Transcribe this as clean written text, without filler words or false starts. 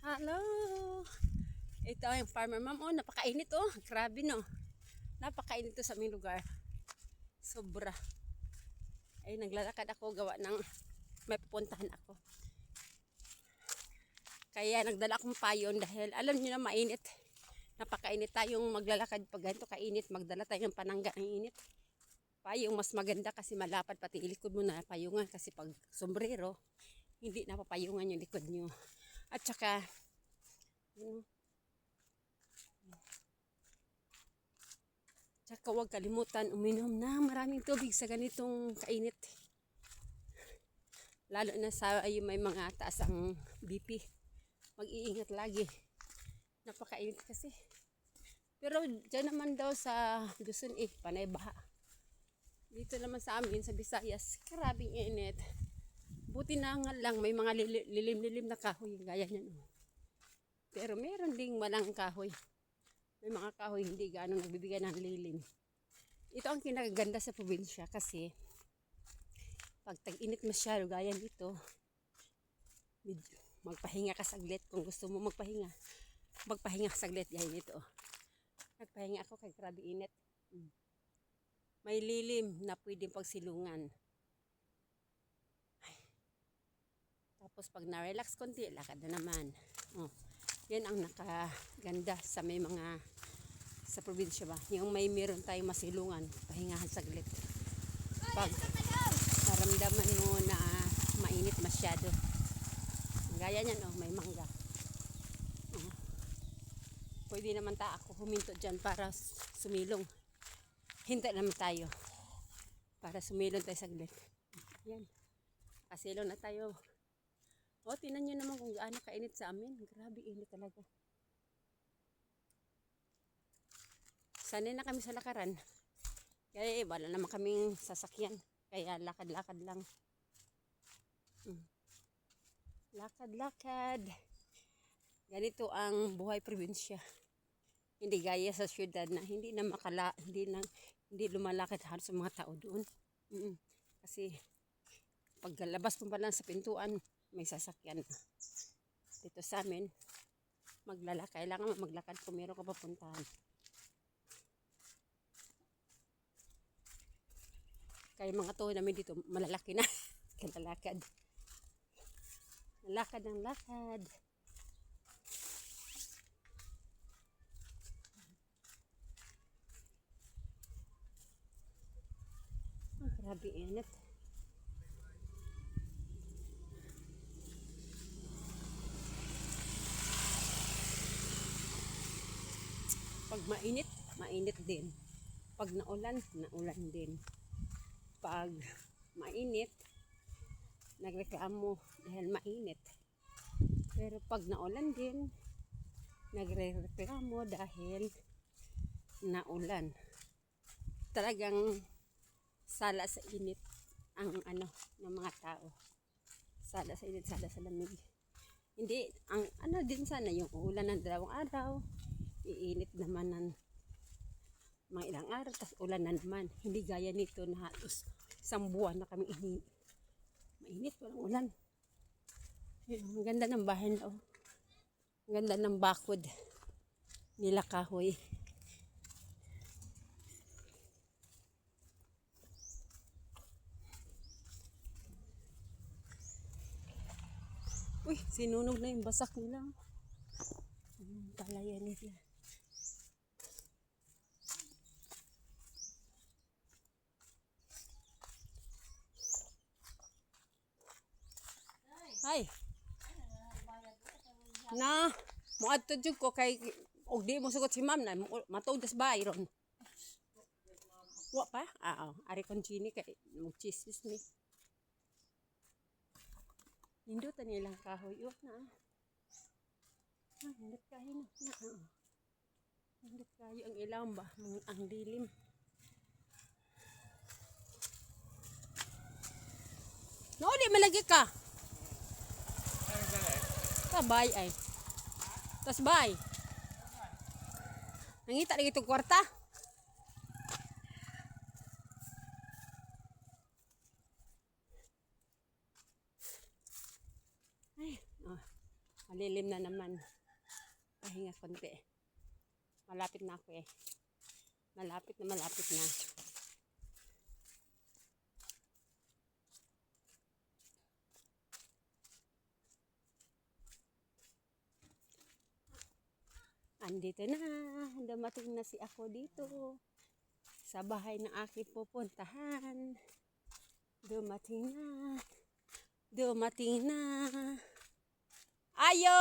Hello! Ito ang farmer ma'am. Oh, napakainit oh. Grabe no. Napakainit to sa aming lugar. Sobra. Ay, naglalakad ako gawa ng may pupuntahan ako. Kaya nagdala akong payon dahil alam niyo na mainit. Napakainit tayong maglalakad pag ganito kainit. Magdala tayo ng panangga ng init. Payong mas maganda kasi malapad pati ilikod mo na payungan kasi pag sombrero hindi napapayungan yung likod nyo. At saka tsaka huwag kalimutan uminom ng maraming tubig sa ganitong kainit. Lalo na sa ay may mga taas ang BP. Mag-iingat lagi. Napakainit kasi. Pero dyan naman daw sa Luzon panay baha. Dito naman sa amin sa Visayas, karabing init. Buti na nga lang may mga lilim-lilim na kahoy gaya niyan. Pero meron ding malang kahoy. May mga kahoy hindi gaano nagbibigay ng lilim. Ito ang kinagaganda sa probinsya kasi pag tag-init masyado gaya dito, magpahinga ka saglit kung gusto mo magpahinga. Magpahinga ka saglit gaya dito. Nagpahinga ako kay grabe init. May lilim na pwedeng pagsilungan. Ay. Tapos pag na-relax konti, lakad na naman. Oh. Yan ang nakaganda sa may mga sa probinsya ba. Yung may meron tayong masilungan, pahingahan saglit. Pag naramdaman mo na mainit masyado. Gaya niyan, oh, may mangga. Oh. Pwede naman ako huminto dyan para sumilong. Hintay naman tayo para sumilong tayo saglit. Yan. Kasilong na tayo. O, tinan nyo naman kung gaano kainit sa amin. Grabe init talaga. Sanay na kami sa lakaran. Kaya wala naman kaming sasakyan. Kaya lakad-lakad lang. Lakad-lakad. Ganito ang buhay probinsya. Hindi gaya sa syudad na hindi lumalakad halos sa mga tao doon. Kasi paglalabas mo pa lang sa pintuan, may sasakyan. Dito sa amin, kailangan maglakad kung meron ka papuntahan. Kaya mga tuhod namin dito, malalaki na. Kalalakad. Lakad ng lakad. Grabe init. Pag mainit, mainit din. Pag naulan din. Pag mainit, nagreklamo dahil mainit. Pero pag naulan din, nagreklamo dahil naulan. Talagang sala sa init ang ng mga tao. Sala sa init, sala sa lamig. Hindi, ang din sana yung ulan ng 2 araw, iinit naman ng mga ilang araw, tas ulan na naman. Hindi gaya nito na halos 1 buwan na kami mainit, walang ulan. Ang ganda ng bahay na ang ganda ng bakod nila kahoy. Uy, sinunog na yung basak nila. Palayan nila. Ay. Na, muadto jud ko kay og di mo sugot si ma'am na matuod sa bahay ron. Wa pa? Ari kon chini kay mo chismis ni. Nindutan nilang kahoy na. Hindot kayo na. Hindot kayo ang ilaw ba? Ang dilim. No, di malagi ka. Tabay ay. Tas bay. Nangita lagi itong kwarta. Ay, Malilim na naman. Pahinga konti. Malapit na ako eh. Malapit na. Andito na. Dumating na si ako dito. Sa bahay na aking pupuntahan. Dumating na. Ayo!